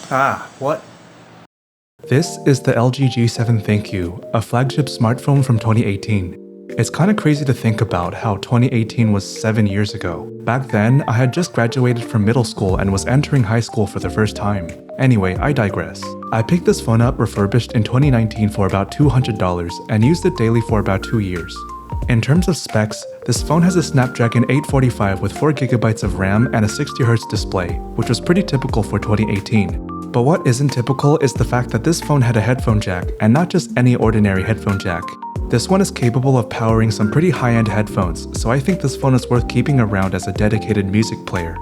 What? This is the LG G7 ThinQ, a flagship smartphone from 2018. It's kinda crazy to think about how 2018 was 7 years ago. Back then, I had just graduated from middle school and was entering high school for the first time. Anyway, I digress. I picked this phone up refurbished in 2019 for about $200 and used it daily for about 2 years. In terms of specs, this phone has a Snapdragon 845 with 4GB of RAM and a 60Hz display, which was pretty typical for 2018. But what isn't typical is the fact that this phone had a headphone jack, and not just any ordinary headphone jack. This one is capable of powering some pretty high-end headphones, so I think this phone is worth keeping around as a dedicated music player.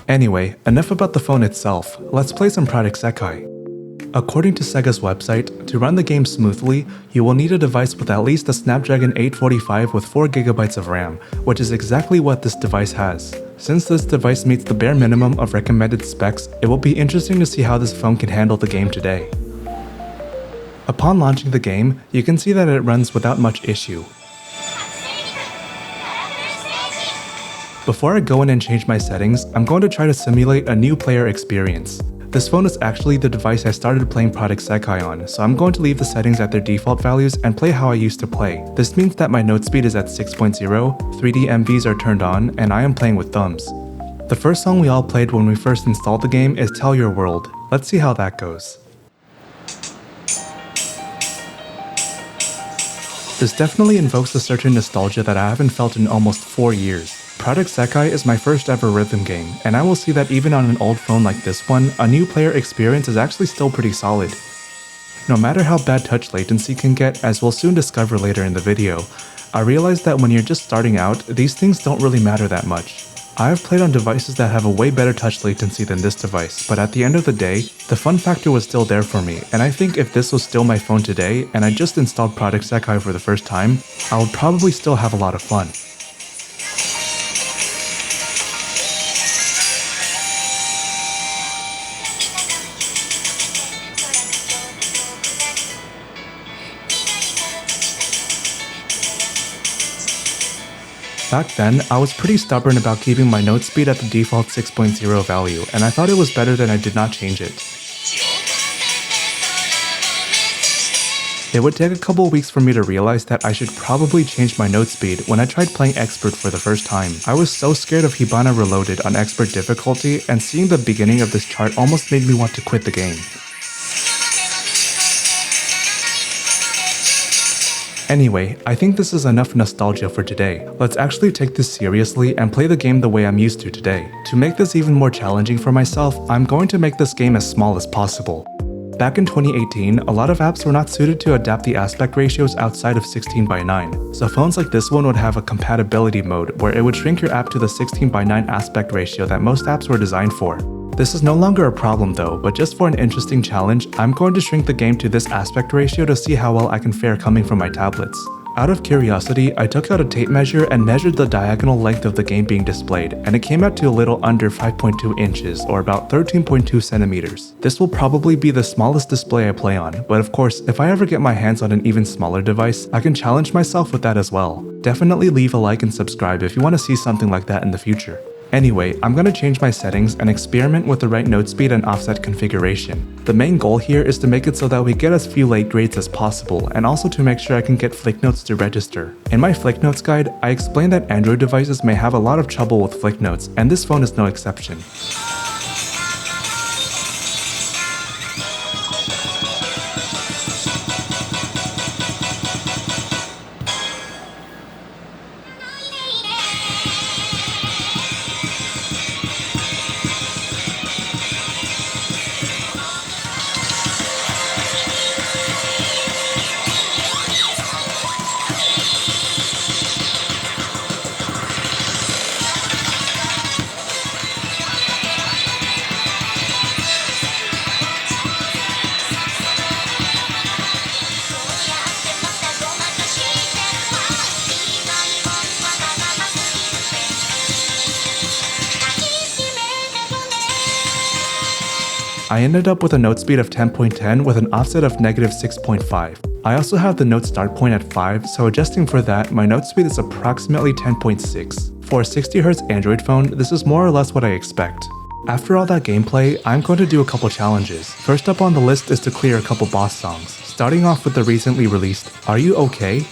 Anyway, enough about the phone itself, let's play some Project SEKAI. According to Sega's website, to run the game smoothly, you will need a device with at least a Snapdragon 845 with 4GB of RAM, which is exactly what this device has. Since this device meets the bare minimum of recommended specs, it will be interesting to see how this phone can handle the game today. Upon launching the game, you can see that it runs without much issue. Before I go in and change my settings, I'm going to try to simulate a new player experience. This phone is actually the device I started playing Project SEKAI on, so I'm going to leave the settings at their default values and play how I used to play. This means that my note speed is at 6.0, 3D MVs are turned on, and I am playing with thumbs. The first song we all played when we first installed the game is Tell Your World. Let's see how that goes. This definitely invokes a certain nostalgia that I haven't felt in almost 4 years. Project SEKAI is my first ever rhythm game, and I will see that even on an old phone like this one, a new player experience is actually still pretty solid. No matter how bad touch latency can get, as we'll soon discover later in the video, I realized that when you're just starting out, these things don't really matter that much. I have played on devices that have a way better touch latency than this device, but at the end of the day, the fun factor was still there for me, and I think if this was still my phone today, and I just installed Project SEKAI for the first time, I would probably still have a lot of fun. Back then, I was pretty stubborn about keeping my note speed at the default 6.0 value, and I thought it was better that I did not change it. It would take a couple weeks for me to realize that I should probably change my note speed when I tried playing Expert for the first time. I was so scared of HIBANA Reloaded on Expert difficulty, and seeing the beginning of this chart almost made me want to quit the game. Anyway, I think this is enough nostalgia for today. Let's actually take this seriously and play the game the way I'm used to today. To make this even more challenging for myself, I'm going to make this game as small as possible. Back in 2018, a lot of apps were not suited to adapt the aspect ratios outside of 16:9, so phones like this one would have a compatibility mode where it would shrink your app to the 16:9 aspect ratio that most apps were designed for. This is no longer a problem though, but just for an interesting challenge, I'm going to shrink the game to this aspect ratio to see how well I can fare coming from my tablets. Out of curiosity, I took out a tape measure and measured the diagonal length of the game being displayed, and it came out to a little under 5.2 inches or about 13.2 centimeters. This will probably be the smallest display I play on, but of course, if I ever get my hands on an even smaller device, I can challenge myself with that as well. Definitely leave a like and subscribe if you want to see something like that in the future. Anyway, I'm going to change my settings and experiment with the right note speed and offset configuration. The main goal here is to make it so that we get as few late grades as possible, and also to make sure I can get flick notes to register. In my flick notes guide, I explained that Android devices may have a lot of trouble with flick notes, and this phone is no exception. I ended up with a note speed of 10.10 with an offset of -6.5. I also have the note start point at 5, so adjusting for that, my note speed is approximately 10.6. For a 60Hz Android phone, this is more or less what I expect. After all that gameplay, I'm going to do a couple challenges. First up on the list is to clear a couple boss songs, starting off with the recently released Are You Okay?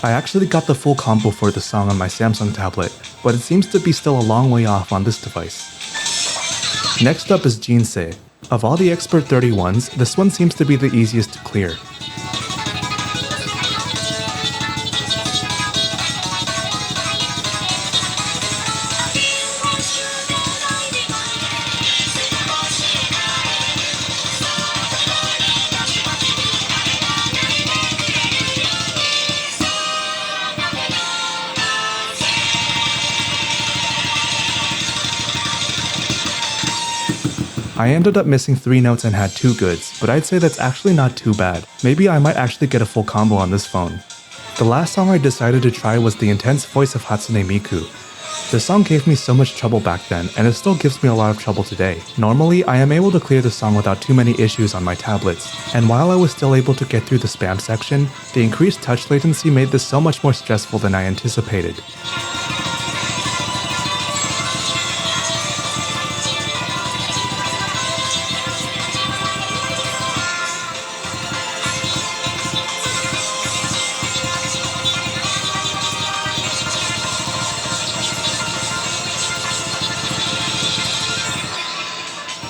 I actually got the full combo for the song on my Samsung tablet, but it seems to be still a long way off on this device. Next up is Jinsei. Of all the Expert 31s, this one seems to be the easiest to clear. I ended up missing 3 notes and had 2 goods, but I'd say that's actually not too bad. Maybe I might actually get a full combo on this phone. The last song I decided to try was the intense voice of HATSUNE MIKU. The song gave me so much trouble back then, and it still gives me a lot of trouble today. Normally, I am able to clear the song without too many issues on my tablets, and while I was still able to get through the spam section, the increased touch latency made this so much more stressful than I anticipated.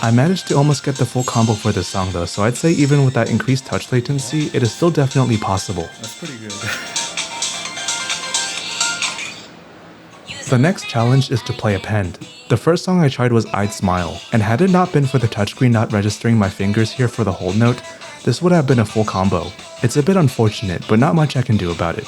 I managed to almost get the full combo for this song though, so I'd say even with that increased touch latency, it is still definitely possible. That's pretty good. The next challenge is to play Append. The first song I tried was I'd Smile, and had it not been for the touchscreen not registering my fingers here for the hold note, this would have been a full combo. It's a bit unfortunate, but not much I can do about it.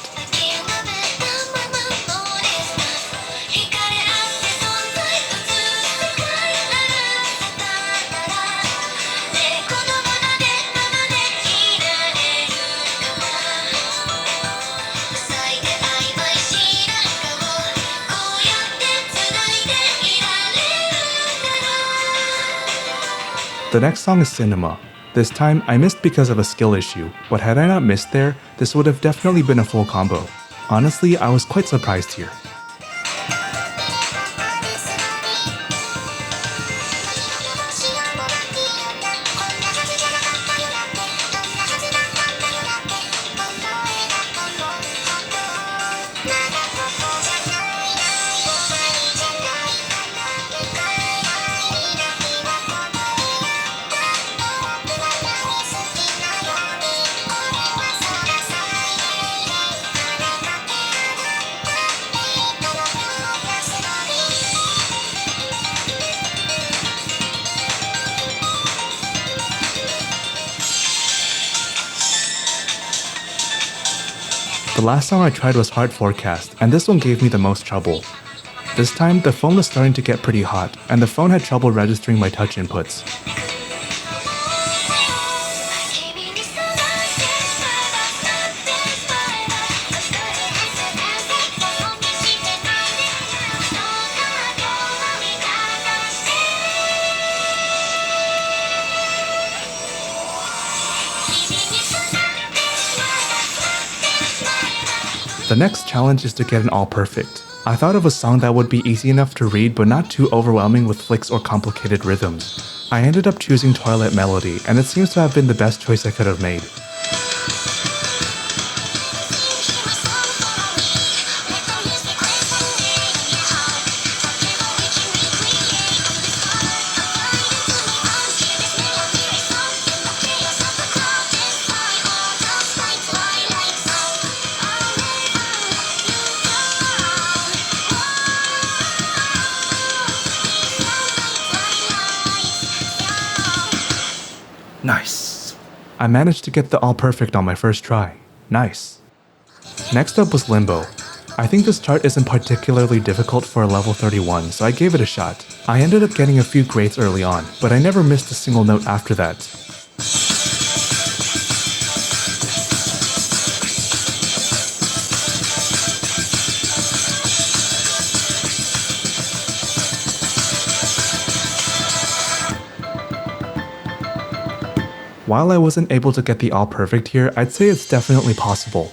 The next song is Cinema. This time, I missed because of a skill issue, but had I not missed there, this would have definitely been a full combo. Honestly, I was quite surprised here. The last song I tried was Hard Forecast, and this one gave me the most trouble. This time, the phone was starting to get pretty hot, and the phone had trouble registering my touch inputs. The next challenge is to get an all perfect. I thought of a song that would be easy enough to read but not too overwhelming with flicks or complicated rhythms. I ended up choosing Toilet Melody, and it seems to have been the best choice I could have made. Nice. I managed to get the all perfect on my first try. Nice. Next up was Limbo. I think this chart isn't particularly difficult for a level 31, so I gave it a shot. I ended up getting a few grades early on, but I never missed a single note after that. While I wasn't able to get the all perfect here, I'd say it's definitely possible.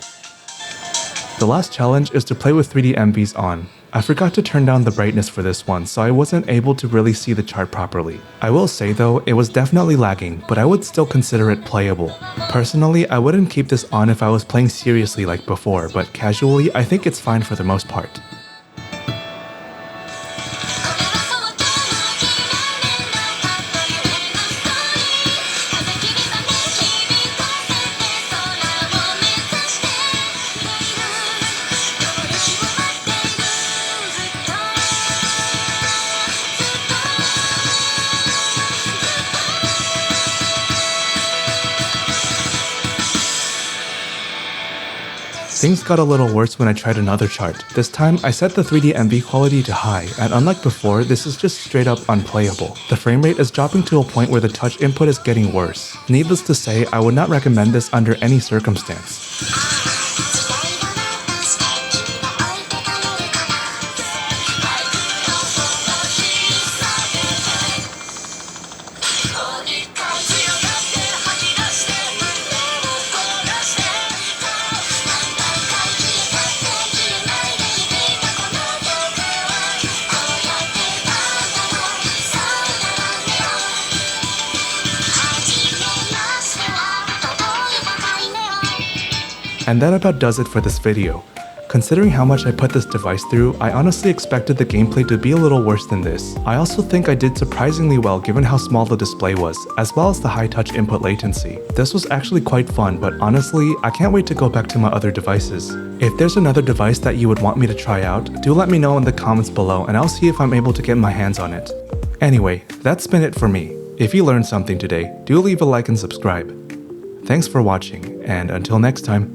The last challenge is to play with 3D MVs on. I forgot to turn down the brightness for this one, so I wasn't able to really see the chart properly. I will say though, it was definitely lagging, but I would still consider it playable. Personally, I wouldn't keep this on if I was playing seriously like before, but casually, I think it's fine for the most part. Things got a little worse when I tried another chart. This time, I set the 3D MV quality to high, and unlike before, this is just straight up unplayable. The frame rate is dropping to a point where the touch input is getting worse. Needless to say, I would not recommend this under any circumstance. And that about does it for this video. Considering how much I put this device through, I honestly expected the gameplay to be a little worse than this. I also think I did surprisingly well given how small the display was, as well as the high touch input latency. This was actually quite fun, but honestly, I can't wait to go back to my other devices. If there's another device that you would want me to try out, do let me know in the comments below and I'll see if I'm able to get my hands on it. Anyway, that's been it for me. If you learned something today, do leave a like and subscribe. Thanks for watching, and until next time.